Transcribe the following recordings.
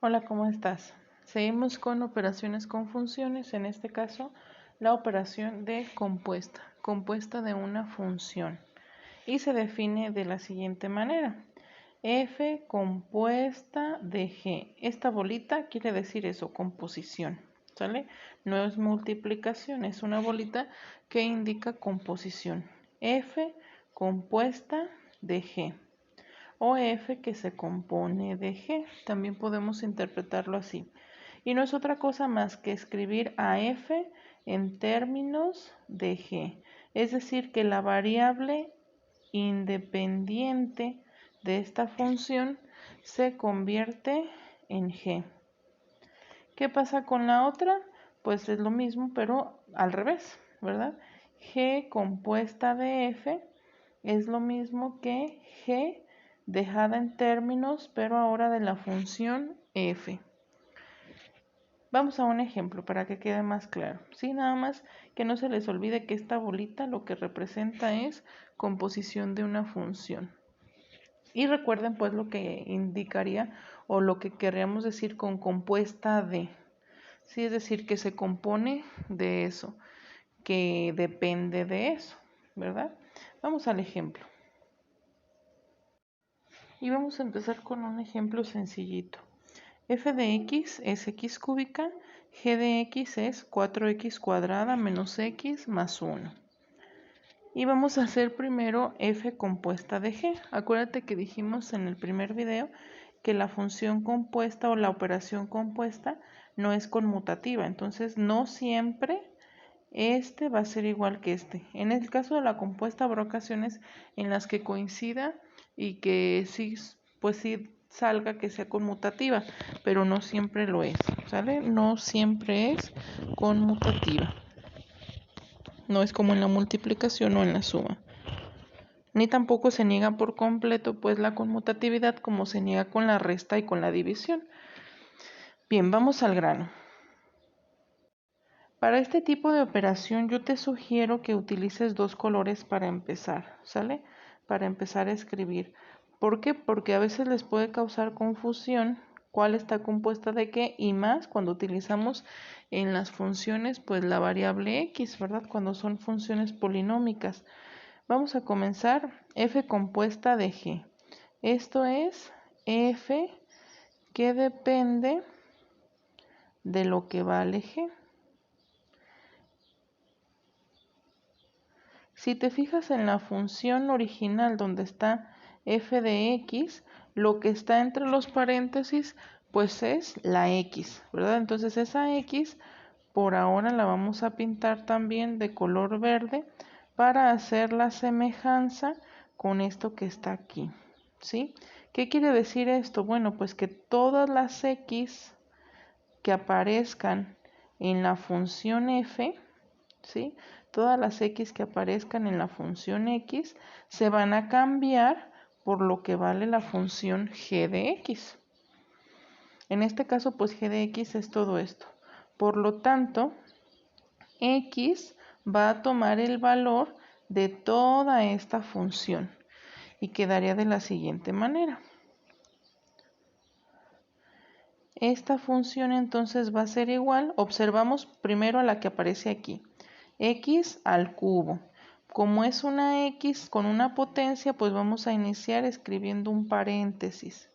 Hola, ¿cómo estás? Seguimos con operaciones con funciones, en este caso la operación de compuesta de una función. Y se define de la siguiente manera. F compuesta de G. Esta bolita quiere decir eso, composición, ¿sale? No es multiplicación, es una bolita que indica composición. F compuesta de G. O F que se compone de G. También podemos interpretarlo así. Y no es otra cosa más que escribir a F en términos de G. Es decir, que la variable independiente de esta función se convierte en G. ¿Qué pasa con la otra? Pues es lo mismo, pero al revés, ¿verdad? G compuesta de F es lo mismo que G dejada en términos, pero ahora de la función f. Vamos a un ejemplo para que quede más claro. Sí, nada más que no se les olvide que esta bolita lo que representa es composición de una función. Y recuerden pues lo que indicaría o lo que querríamos decir con compuesta de. Sí, es decir, que se compone de eso, que depende de eso, ¿verdad? Vamos al ejemplo. Y vamos a empezar con un ejemplo sencillito. F de x es x cúbica, g de x es 4x cuadrada menos x más 1. Y vamos a hacer primero f compuesta de g. Acuérdate que dijimos en el primer video que la función compuesta o la operación compuesta no es conmutativa. Entonces no siempre este va a ser igual que este. En el caso de la compuesta habrá ocasiones en las que coincida y que sí, pues sí salga que sea conmutativa, pero no siempre lo es, ¿sale? No siempre es conmutativa. No es como en la multiplicación o en la suma. Ni tampoco se niega por completo pues la conmutatividad como se niega con la resta y con la división. Bien, vamos al grano. Para este tipo de operación yo te sugiero que utilices dos colores para empezar, ¿sale? Para empezar a escribir. ¿Por qué? Porque a veces les puede causar confusión cuál está compuesta de qué y más cuando utilizamos en las funciones pues la variable x, ¿verdad? Cuando son funciones polinómicas. Vamos a comenzar f compuesta de g. Esto es f que depende de lo que vale g. Si te fijas en la función original donde está f de x, lo que está entre los paréntesis pues es la x, ¿verdad? Entonces esa x por ahora la vamos a pintar también de color verde para hacer la semejanza con esto que está aquí, ¿sí? ¿Qué quiere decir esto? Bueno, pues que todas las x que aparezcan en la función f, ¿sí? Todas las x que aparezcan en la función x se van a cambiar por lo que vale la función g de x. En este caso, pues g de x es todo esto. Por lo tanto, x va a tomar el valor de toda esta función y quedaría de la siguiente manera. Esta función entonces va a ser igual, observamos primero a la que aparece aquí, x al cubo. Como es una x con una potencia, pues vamos a iniciar escribiendo un paréntesis.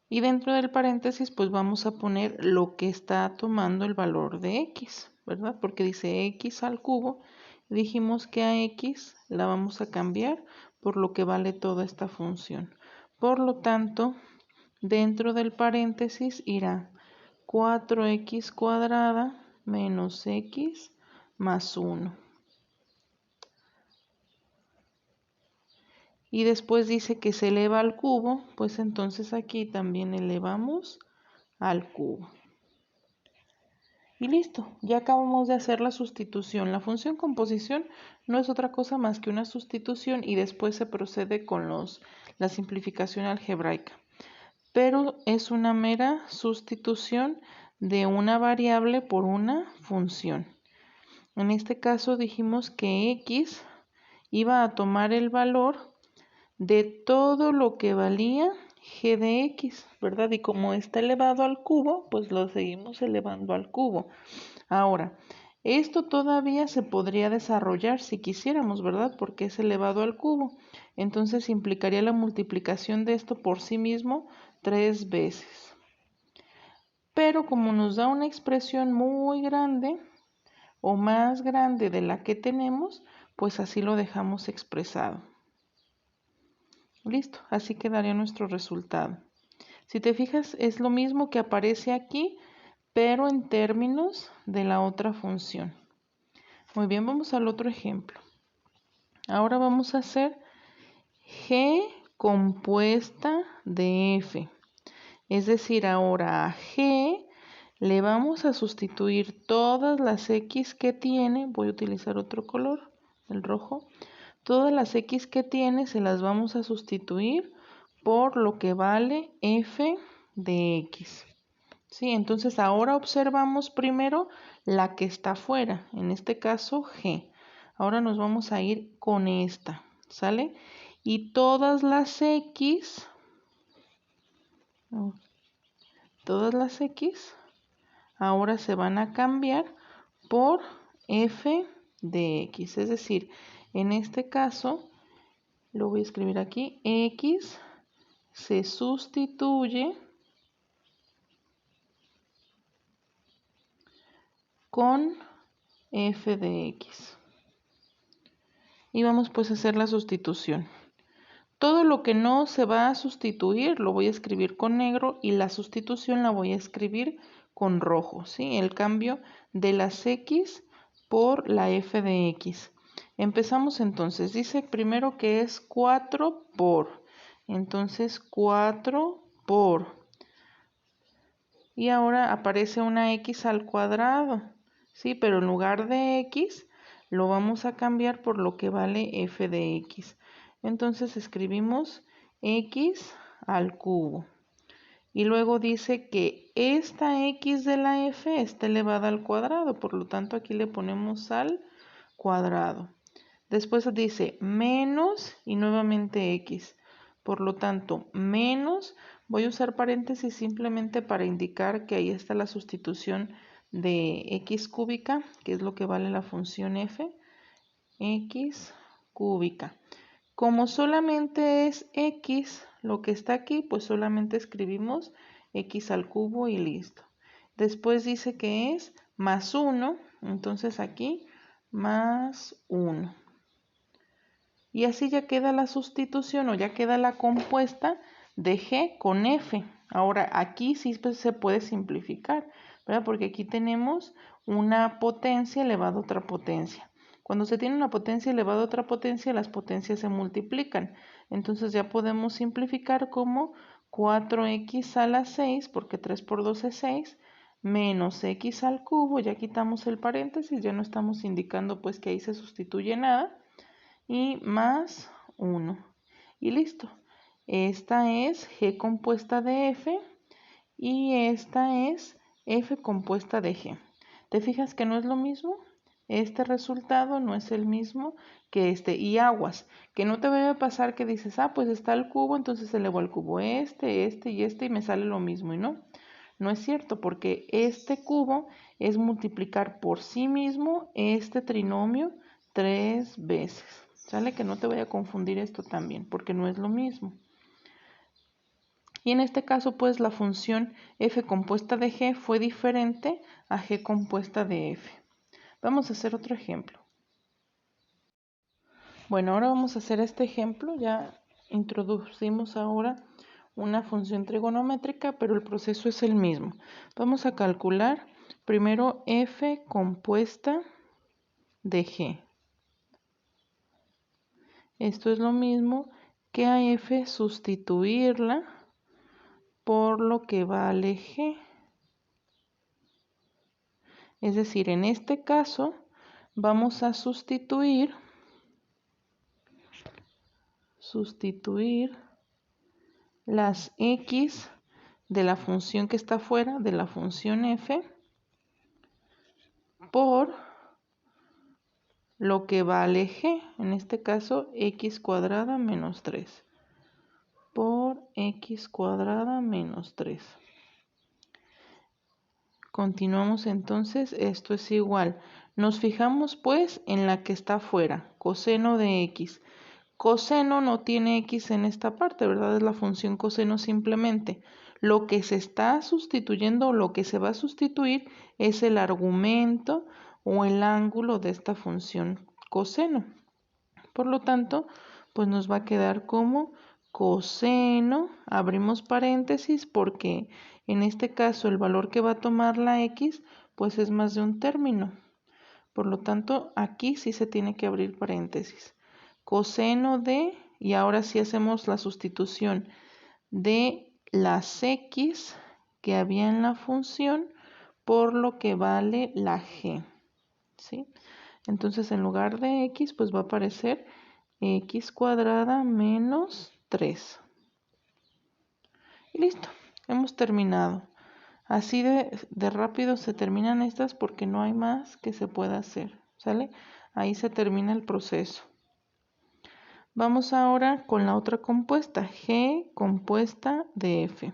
Y dentro del paréntesis, pues vamos a poner lo que está tomando el valor de x, ¿verdad? Porque dice x al cubo. Dijimos que a x la vamos a cambiar por lo que vale toda esta función. Por lo tanto, dentro del paréntesis irá 4x cuadrada menos x más 1. Y después dice que se eleva al cubo, pues entonces aquí también elevamos al cubo. Y listo, ya acabamos de hacer la sustitución. La función composición no es otra cosa más que una sustitución y después se procede con la simplificación algebraica. Pero es una mera sustitución de una variable por una función. En este caso dijimos que x iba a tomar el valor de todo lo que valía g de x, ¿verdad? Y como está elevado al cubo, pues lo seguimos elevando al cubo. Ahora, esto todavía se podría desarrollar si quisiéramos, ¿verdad? Porque es elevado al cubo. Entonces implicaría la multiplicación de esto por sí mismo 3 veces. Pero como nos da una expresión muy grande o más grande de la que tenemos, pues así lo dejamos expresado. Listo, así quedaría nuestro resultado. Si te fijas, es lo mismo que aparece aquí, pero en términos de la otra función. Muy bien, vamos al otro ejemplo. Ahora vamos a hacer g compuesta de f. Es decir, ahora a g le vamos a sustituir todas las x que tiene. Voy a utilizar otro color, el rojo. Todas las x que tiene se las vamos a sustituir por lo que vale f de x. ¿Sí? Entonces ahora observamos primero la que está afuera, en este caso g. Ahora nos vamos a ir con esta, ¿sale? Y todas las x ahora se van a cambiar por f de x. Es decir, en este caso, lo voy a escribir aquí, x se sustituye con f de x. Y vamos pues a hacer la sustitución. Todo lo que no se va a sustituir lo voy a escribir con negro y la sustitución la voy a escribir con rojo, ¿sí? El cambio de las x por la f de x. Empezamos entonces. Dice primero que es 4 por. Entonces 4 por. Y ahora aparece una x al cuadrado, ¿sí? Pero en lugar de x lo vamos a cambiar por lo que vale f de x. Entonces escribimos x al cubo. Y luego dice que esta x de la f está elevada al cuadrado, por lo tanto aquí le ponemos al cuadrado. Después dice menos y nuevamente x. Por lo tanto, menos, voy a usar paréntesis simplemente para indicar que ahí está la sustitución de x cúbica, que es lo que vale la función f, x cúbica. Como solamente es x lo que está aquí, pues solamente escribimos x al cubo y listo. Después dice que es más 1, entonces aquí más 1. Y así ya queda la sustitución o ya queda la compuesta de g con f. Ahora aquí sí pues, se puede simplificar, ¿verdad? Porque aquí tenemos una potencia elevada a otra potencia. Cuando se tiene una potencia elevada a otra potencia, las potencias se multiplican. Entonces ya podemos simplificar como 4x a la 6, porque 3 por 2 es 6, menos x al cubo, ya quitamos el paréntesis, ya no estamos indicando pues que ahí se sustituye nada, y más 1. Y listo. Esta es g compuesta de f y esta es f compuesta de g. ¿Te fijas que no es lo mismo? Este resultado no es el mismo que este. Y aguas, que no te vaya a pasar que dices, ah, pues está el cubo, entonces elevo al cubo este y me sale lo mismo. Y no, no es cierto, porque este cubo es multiplicar por sí mismo este trinomio 3 veces. ¿Sale? Que no te vaya a confundir esto también, porque no es lo mismo. Y en este caso, pues la función f compuesta de g fue diferente a g compuesta de f. Vamos a hacer otro ejemplo. Bueno, ahora vamos a hacer este ejemplo. Ya introducimos ahora una función trigonométrica, pero el proceso es el mismo. Vamos a calcular primero f compuesta de g. Esto es lo mismo que a f sustituirla por lo que vale g. Es decir, en este caso vamos a sustituir las x de la función que está fuera, de la función f, por lo que vale g, en este caso x cuadrada menos 3. x cuadrada menos 3. Continuamos entonces, esto es igual. Nos fijamos pues en la que está afuera, coseno de x. Coseno no tiene x en esta parte, ¿verdad? Es la función coseno simplemente. Lo que se está sustituyendo o lo que se va a sustituir es el argumento o el ángulo de esta función coseno. Por lo tanto, pues nos va a quedar como coseno, abrimos paréntesis porque en este caso el valor que va a tomar la x pues es más de un término. Por lo tanto, aquí sí se tiene que abrir paréntesis. Coseno de, y ahora sí hacemos la sustitución de las x que había en la función por lo que vale la g, ¿sí? Entonces en lugar de x pues va a aparecer x cuadrada menos 3. Y listo, hemos terminado. Así de rápido se terminan estas porque no hay más que se pueda hacer, ¿sale? Ahí se termina el proceso. Vamos ahora con la otra compuesta, g compuesta de f,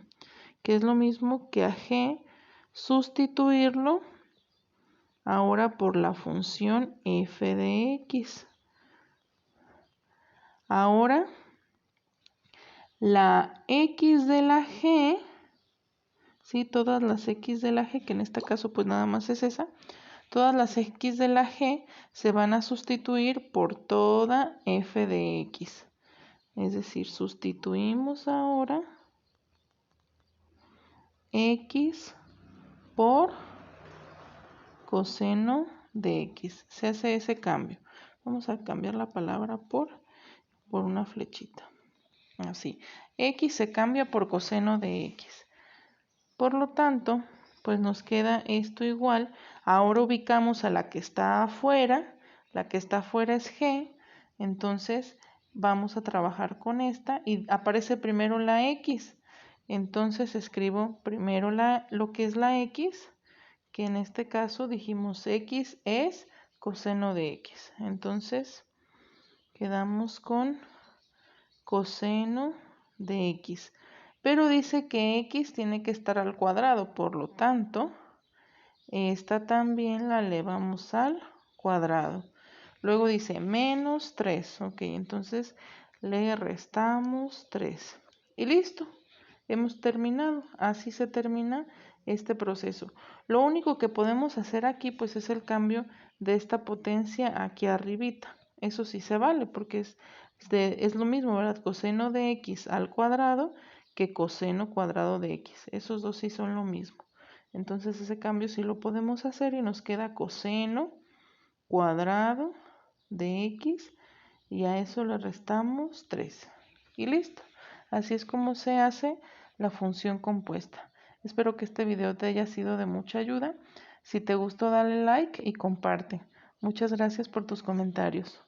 que es lo mismo que a g sustituirlo ahora por la función f de x. Ahora la x de la g, ¿sí? Todas las x de la g, que en este caso pues nada más es esa, todas las x de la g se van a sustituir por toda f de x. Es decir, sustituimos ahora x por coseno de x. Se hace ese cambio. Vamos a cambiar la palabra por una flechita. Así. X se cambia por coseno de x. Por lo tanto, pues nos queda esto igual. Ahora ubicamos a la que está afuera. La que está afuera es g. Entonces vamos a trabajar con esta y aparece primero la x. Entonces escribo primero lo que es la x, que en este caso dijimos x es coseno de x. Entonces quedamos con coseno de x. Pero dice que x tiene que estar al cuadrado, por lo tanto, esta también la elevamos al cuadrado. Luego dice menos 3, ok, entonces le restamos 3. Y listo, hemos terminado. Así se termina este proceso. Lo único que podemos hacer aquí pues es el cambio de esta potencia aquí arribita. Eso sí se vale porque es lo mismo, ¿verdad? Coseno de x al cuadrado que coseno cuadrado de x. Esos dos sí son lo mismo. Entonces ese cambio sí lo podemos hacer y nos queda coseno cuadrado de x y a eso le restamos 3. Y listo. Así es como se hace la función compuesta. Espero que este video te haya sido de mucha ayuda. Si te gustó, dale like y comparte. Muchas gracias por tus comentarios.